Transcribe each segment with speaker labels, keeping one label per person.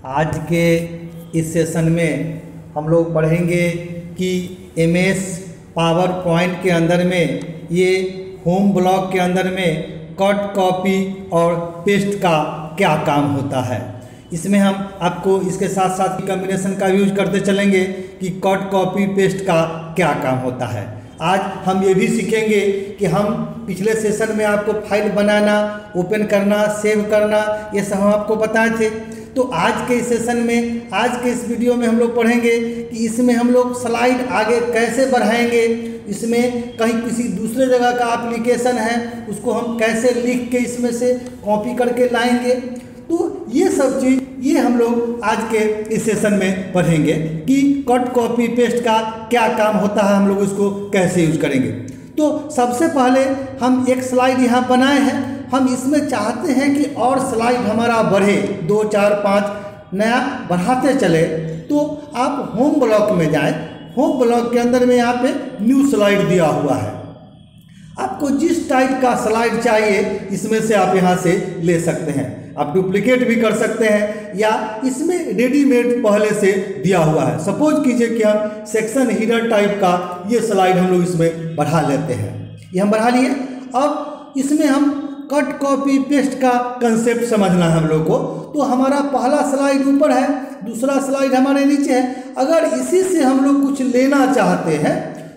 Speaker 1: आज के इस सेशन में हम लोग पढ़ेंगे कि एमएस पावर पॉइंट के अंदर में ये होम ब्लॉक के अंदर में कट कॉपी और पेस्ट का क्या काम होता है। इसमें हम आपको इसके साथ साथ कॉम्बिनेशन का यूज करते चलेंगे कि कट कॉपी पेस्ट का क्या काम होता है। आज हम ये भी सीखेंगे कि हम पिछले सेशन में आपको फाइल बनाना, ओपन करना, सेव करना, ये सब हम आपको बताए थे। तो आज के इस सेशन में, आज के इस वीडियो में हम लोग पढ़ेंगे कि इसमें हम लोग स्लाइड आगे कैसे बढ़ाएंगे, इसमें कहीं किसी दूसरे जगह का एप्लीकेशन है उसको हम कैसे लिख के इसमें से कॉपी करके लाएंगे। तो ये सब चीज़ ये हम लोग आज के इस सेशन में पढ़ेंगे कि कट कॉपी पेस्ट का क्या काम होता है, हम लोग इसको कैसे यूज करेंगे। तो सबसे पहले हम एक स्लाइड यहाँ बनाए हैं, हम इसमें चाहते हैं कि और स्लाइड हमारा बढ़े, 2, 4, 5 नया बढ़ाते चले। तो आप होम ब्लॉक में जाएं, होम ब्लॉक के अंदर में यहाँ पे न्यू स्लाइड दिया हुआ है। आपको जिस टाइप का स्लाइड चाहिए इसमें से आप यहाँ से ले सकते हैं। आप डुप्लीकेट भी कर सकते हैं या इसमें रेडीमेड पहले से दिया हुआ है। सपोज कीजिए कि हम सेक्शन हीडर टाइप का ये स्लाइड हम लोग इसमें बढ़ा लेते हैं। ये हम बढ़ा लिए। अब इसमें हम कट कॉपी पेस्ट का कंसेप्ट समझना है हम लोग को। तो हमारा पहला स्लाइड ऊपर है, दूसरा स्लाइड हमारे नीचे है। अगर इसी से हम लोग कुछ लेना चाहते हैं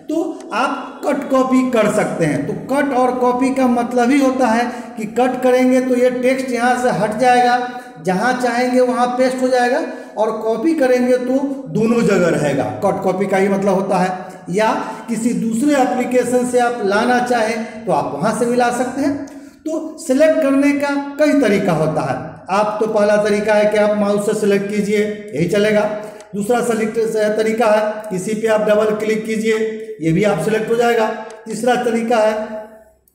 Speaker 1: तो आप कट कॉपी कर सकते हैं। तो कट और कॉपी का मतलब ही होता है कि कट करेंगे तो ये टेक्स्ट यहाँ से हट जाएगा, जहाँ चाहेंगे वहाँ पेस्ट हो जाएगा, और कॉपी करेंगे तो दोनों जगह रहेगा। कट कॉपी का ही मतलब होता है। या किसी दूसरे एप्लीकेशन से आप लाना चाहें तो आप वहाँ से भी ला सकते हैं। तो सिलेक्ट करने का कई तरीका होता है। आप तो पहला तरीका है कि आप माउस से सिलेक्ट कीजिए, यही चलेगा। दूसरा सेलेक्ट तरीका है इसी पे आप डबल क्लिक कीजिए, ये भी आप सिलेक्ट हो जाएगा। तीसरा तरीका है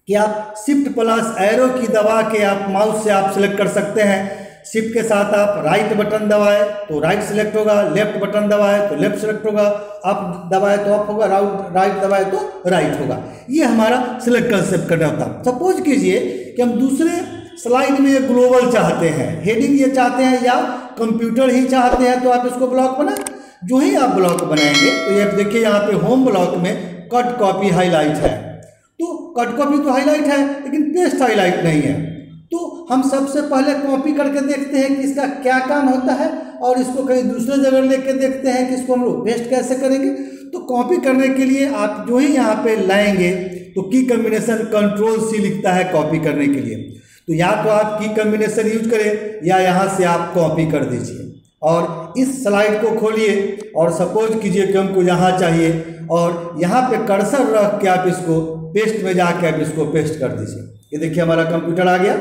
Speaker 1: कि आप शिफ्ट प्लस एरो की दबा के आप माउस से आप सिलेक्ट कर सकते हैं। शिफ्ट के साथ आप राइट बटन दबाए तो राइट सिलेक्ट होगा, लेफ्ट बटन दबाए तो लेफ्ट सिलेक्ट होगा, अप दबाए तो अप होगा, राइट दबाए तो राइट होगा। ये हमारा सिलेक्ट कंसेप्ट करना होता है। सपोज कीजिए कि हम दूसरे स्लाइड में ये ग्लोबल चाहते हैं, हेडिंग ये चाहते हैं या कंप्यूटर ही चाहते हैं, तो आप इसको ब्लॉक बना। जो ही आप ब्लॉक बनाएंगे तो ये देखिए यहाँ पे होम ब्लॉक में कट कॉपी हाईलाइट है। तो कट कॉपी तो हाईलाइट है लेकिन पेस्ट हाईलाइट नहीं है। तो हम सबसे पहले कॉपी करके देखते हैं कि इसका क्या काम होता है, और इसको कहीं दूसरे जगह लेके देखते हैं कि इसको हम लोग पेस्ट कैसे करेंगे। तो कॉपी करने के लिए आप जो ही यहाँ पे लाएंगे तो की कॉम्बिनेशन Ctrl+C लिखता है कॉपी करने के लिए। तो या तो आप की कॉम्बिनेशन यूज करें या यहाँ से आप कॉपी कर दीजिए और इस स्लाइड को खोलिए और सपोज कीजिए कि हमको यहाँ चाहिए, और यहाँ पे कर्सर रख के आप इसको पेस्ट में जाके आप इसको पेस्ट कर दीजिए। ये देखिए हमारा कंप्यूटर आ गया।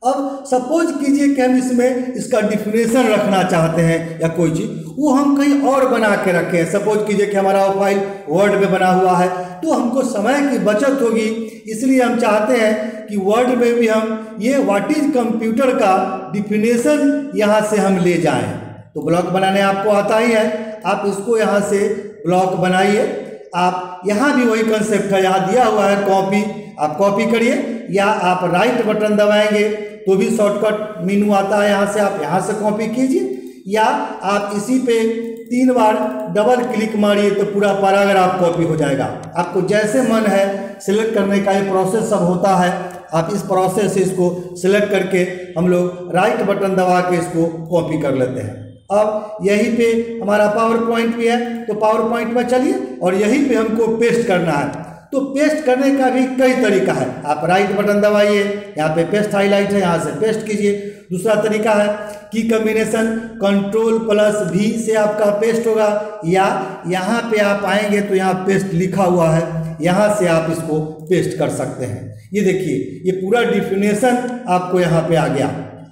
Speaker 1: अब सपोज कीजिए कि हम इसमें इसका डिफिनेशन रखना चाहते हैं या कोई चीज़, वो हम कहीं और बना के रखें हैं। सपोज कीजिए कि हमारा फाइल वर्ड में बना हुआ है तो हमको समय की बचत होगी, इसलिए हम चाहते हैं कि वर्ड में भी हम ये व्हाट इज कंप्यूटर का डिफिनेशन यहाँ से हम ले जाएं। तो ब्लॉक बनाने आपको आता ही है, आप इसको यहाँ से ब्लॉक बनाइए। आप यहाँ भी वही कंसेप्ट है, यहाँ दिया हुआ है कॉपी, आप कॉपी करिए या आप राइट बटन दबाएंगे तो भी शॉर्टकट मेनू आता है, यहाँ से आप यहाँ से कॉपी कीजिए, या आप इसी पे 3 बार डबल क्लिक मारिए तो पूरा पैराग्राफ कॉपी हो जाएगा। आपको जैसे मन है सिलेक्ट करने का ये प्रोसेस सब होता है। आप इस प्रोसेस से इसको सिलेक्ट करके हम लोग राइट बटन दबा के इसको कॉपी कर लेते हैं। अब यहीं पे हमारा पावर पॉइंट भी है तो पावर पॉइंट में चलिए और यहीं पे हमको पेस्ट करना है। तो पेस्ट करने का भी कई तरीका है। आप राइट बटन दबाइए, यहाँ पे पेस्ट हाईलाइट है, यहाँ से पेस्ट कीजिए। दूसरा तरीका है की कॉम्बिनेशन Ctrl+V से आपका पेस्ट होगा, या यहाँ पे आप आएंगे तो यहाँ पेस्ट लिखा हुआ है, यहाँ से आप इसको पेस्ट कर सकते हैं। ये देखिए ये पूरा डिफिनेशन आपको यहाँ पे आ गया।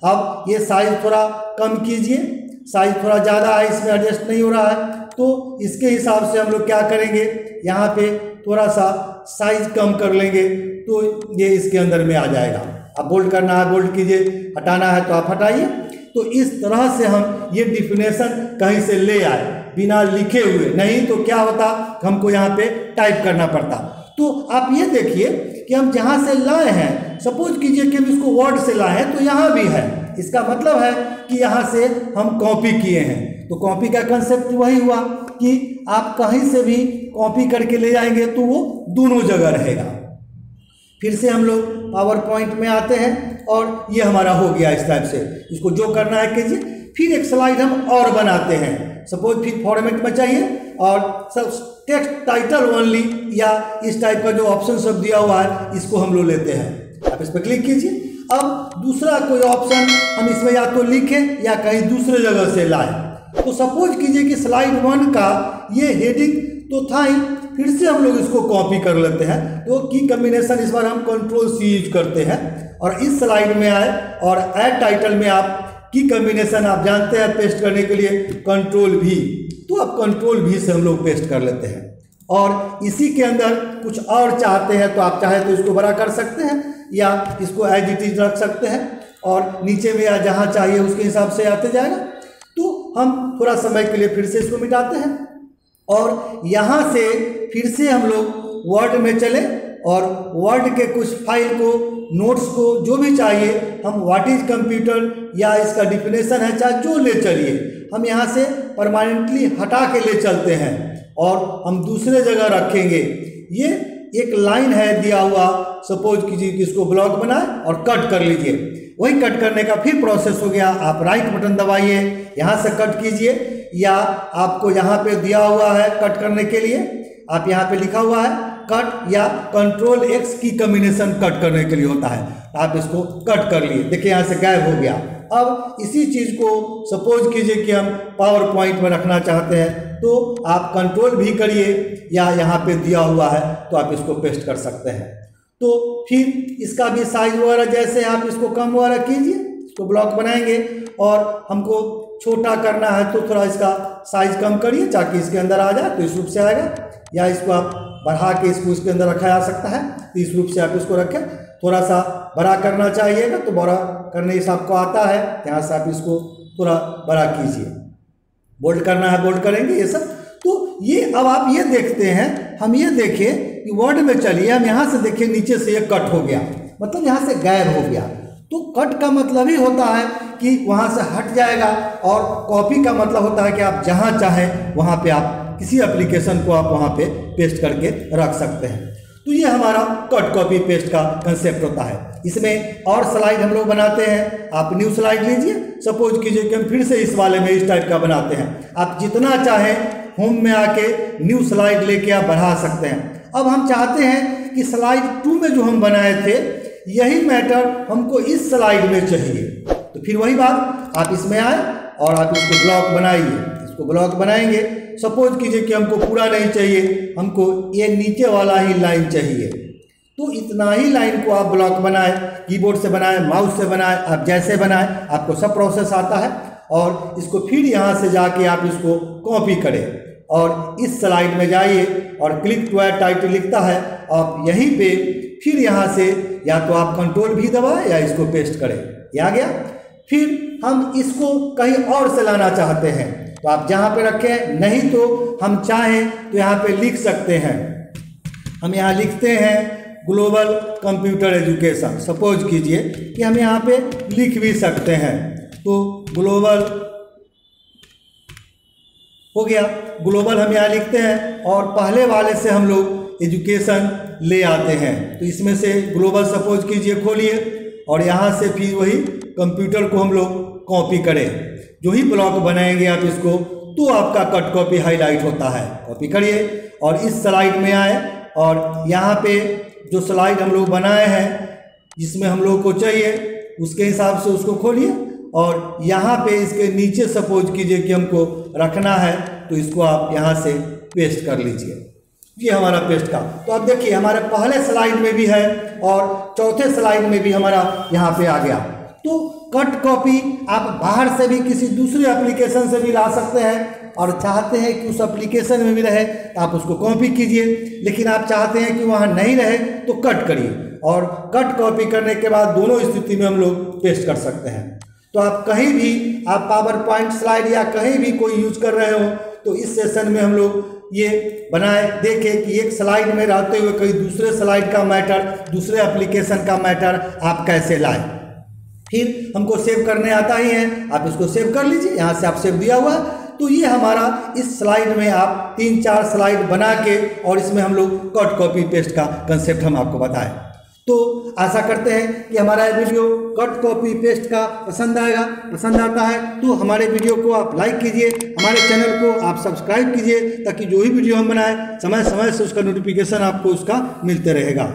Speaker 1: अब ये साइज थोड़ा कम कीजिए, साइज थोड़ा ज़्यादा है, इसमें एडजस्ट नहीं हो रहा है, तो इसके हिसाब से हम लोग क्या करेंगे, यहाँ पे थोड़ा सा साइज कम कर लेंगे तो ये इसके अंदर में आ जाएगा। अब बोल्ड करना है बोल्ड कीजिए, हटाना है तो आप हटाइए। तो इस तरह से हम ये डिफिनेशन कहीं से ले आए बिना लिखे हुए, नहीं तो क्या होता हमको यहाँ पे टाइप करना पड़ता। तो आप ये देखिए कि हम जहाँ से लाए हैं, सपोज कीजिए कि हम इसको वर्ड से लाए हैं तो यहाँ भी है, इसका मतलब है कि यहाँ से हम कॉपी किए हैं। तो कॉपी का कंसेप्ट वही हुआ कि आप कहीं से भी कॉपी करके ले जाएंगे तो वो दोनों जगह रहेगा। फिर से हम लोग पावर पॉइंट में आते हैं और ये हमारा हो गया इस टाइप से। इसको जो करना है कीजिए। फिर एक स्लाइड हम और बनाते हैं, सपोज फिर फॉर्मेट में चाहिए और सब टेक्स्ट टाइटल ओनली या इस टाइप का जो ऑप्शन सब दिया हुआ है इसको हम लोग लेते हैं। आप इस पर क्लिक कीजिए। अब दूसरा कोई ऑप्शन हम इसमें या तो लिखें या कहीं दूसरे जगह से लाएं। तो सपोज कीजिए कि स्लाइड 1 का ये हेडिंग तो था ही, फिर से हम लोग इसको कॉपी कर लेते हैं। तो की कॉम्बिनेशन इस बार हम कंट्रोल सी यूज करते हैं और इस स्लाइड में आए और ऐड टाइटल में आप की कॉम्बिनेशन आप जानते हैं पेस्ट करने के लिए कंट्रोल भी, तो आप कंट्रोल भी से हम लोग पेस्ट कर लेते हैं। और इसी के अंदर कुछ और चाहते हैं तो आप चाहे तो इसको बड़ा कर सकते हैं या इसको एज इट इज रख सकते हैं और नीचे में या जहाँ चाहिए उसके हिसाब से आते जाएगा। तो हम थोड़ा समय के लिए फिर से इसको मिटाते हैं और यहाँ से फिर से हम लोग वर्ड में चले और वर्ड के कुछ फाइल को, नोट्स को, जो भी चाहिए हम व्हाट इज कंप्यूटर या इसका डिफिनेशन है चाहे जो ले चलिए, हम यहाँ से परमानेंटली हटा के ले चलते हैं और हम दूसरे जगह रखेंगे। ये एक लाइन है दिया हुआ, सपोज कीजिए कि इसको ब्लॉक बनाए और कट कर लीजिए। वही कट करने का फिर प्रोसेस हो गया। आप राइट बटन दबाइए, यहाँ से कट कीजिए या आपको यहाँ पे दिया हुआ है कट करने के लिए, आप यहाँ पे लिखा हुआ है कट या कंट्रोल X की कॉम्बिनेशन कट करने के लिए होता है। आप इसको कट कर लिए, देखिए यहाँ से गायब हो गया। अब इसी चीज़ को सपोज कीजिए कि हम पावर पॉइंट में रखना चाहते हैं तो आप कंट्रोल भी करिए या यहाँ पे दिया हुआ है तो आप इसको पेस्ट कर सकते हैं। तो फिर इसका भी साइज वगैरह जैसे आप इसको कम वगैरह कीजिए, इसको ब्लॉक बनाएंगे और हमको छोटा करना है तो थोड़ा इसका साइज कम करिए ताकि इसके अंदर आ जाए तो इस रूप से आएगा, या इसको आप बढ़ा के इसको इसके अंदर रखा जा सकता है तो इस रूप से आप इसको रखें। थोड़ा सा बड़ा करना चाहिएगा तो बड़ा करने से आपको आता है, यहाँ से आप इसको थोड़ा बड़ा कीजिए। बोल्ड करना है बोल्ड करेंगे ये सब। तो ये अब आप ये देखते हैं, हम ये देखें कि वर्ड में चलिए, हम यहाँ से देखिए नीचे से ये कट हो गया, मतलब यहाँ से गायब हो गया। तो कट का मतलब ही होता है कि वहाँ से हट जाएगा और कॉपी का मतलब होता है कि आप जहाँ चाहें वहाँ पे आप किसी एप्लीकेशन को आप वहाँ पे पेस्ट करके रख सकते हैं। तो ये हमारा कट कॉपी पेस्ट का कंसेप्ट होता है। इसमें और स्लाइड हम लोग बनाते हैं। आप न्यू स्लाइड लीजिए, सपोज कीजिए कि हम फिर से इस वाले में इस टाइप का बनाते हैं। आप जितना चाहें होम में आके न्यू स्लाइड लेके आप बढ़ा सकते हैं। अब हम चाहते हैं कि स्लाइड 2 में जो हम बनाए थे यही मैटर हमको इस स्लाइड में चाहिए। तो फिर वही बात, आप इसमें आए और आप इसको ब्लॉक बनाइए। इसको ब्लॉक बनाएंगे, सपोज कीजिए कि हमको पूरा नहीं चाहिए, हमको ये नीचे वाला ही लाइन चाहिए, तो इतना ही लाइन को आप ब्लॉक बनाए, कीबोर्ड से बनाए, माउस से बनाए, आप जैसे बनाए आपको सब प्रोसेस आता है। और इसको फिर यहाँ से जाके आप इसको कॉपी करें और इस स्लाइड में जाइए और क्लिक टू ऐड टाइटल लिखता है, आप यहीं पे फिर यहाँ से या तो आप कंट्रोल भी दबाएं या इसको पेस्ट करें, ये आ गया। फिर हम इसको कहीं और से लाना चाहते हैं तो आप जहाँ पे रखें, नहीं तो हम चाहें तो यहाँ पे लिख सकते हैं। हम यहाँ लिखते हैं ग्लोबल कंप्यूटर एजुकेशन, सपोज कीजिए कि हम यहाँ पे लिख भी सकते हैं। तो ग्लोबल हो गया, ग्लोबल हम यहाँ लिखते हैं और पहले वाले से हम लोग एजुकेशन ले आते हैं। तो इसमें से ग्लोबल सपोज कीजिए खोलिए और यहाँ से फिर वही कंप्यूटर को हम लोग कॉपी करें। जो ही ब्लॉक बनाएंगे आप इसको तो आपका कट कॉपी हाईलाइट होता है। कॉपी करिए और इस स्लाइड में आए और यहाँ पे जो स्लाइड हम लोग बनाए हैं जिसमें हम लोग को चाहिए उसके हिसाब से उसको खोलिए और यहाँ पे इसके नीचे सपोज कीजिए कि हमको रखना है तो इसको आप यहाँ से पेस्ट कर लीजिए। ये हमारा पेस्ट का, तो आप देखिए हमारे पहले स्लाइड में भी है और चौथे स्लाइड में भी हमारा यहाँ पे आ गया। तो कट कॉपी आप बाहर से भी किसी दूसरे एप्लीकेशन से भी ला सकते हैं और चाहते हैं कि उस एप्लीकेशन में भी रहे तो आप उसको कॉपी कीजिए, लेकिन आप चाहते हैं कि वहाँ नहीं रहे तो कट करिए और कट कॉपी करने के बाद दोनों स्थिति में हम लोग पेस्ट कर सकते हैं। तो आप कहीं भी आप पावर पॉइंट स्लाइड या कहीं भी कोई यूज कर रहे हो तो इस सेशन में हम लोग ये बनाए देखें कि एक स्लाइड में रहते हुए कहीं दूसरे स्लाइड का मैटर, दूसरे एप्लीकेशन का मैटर आप कैसे लाएं। फिर हमको सेव करने आता ही है, आप इसको सेव कर लीजिए, यहाँ से आप सेव दिया हुआ। तो ये हमारा इस स्लाइड में आप 3-4 स्लाइड बना के और इसमें हम लोग कट कॉपी पेस्ट का कंसेप्ट हम आपको बताएं। तो आशा करते हैं कि हमारा ये वीडियो कट कॉपी पेस्ट का पसंद आता है तो हमारे वीडियो को आप लाइक कीजिए, हमारे चैनल को आप सब्सक्राइब कीजिए, ताकि जो भी वीडियो हम बनाएं समय समय से उसका नोटिफिकेशन आपको उसका मिलते रहेगा।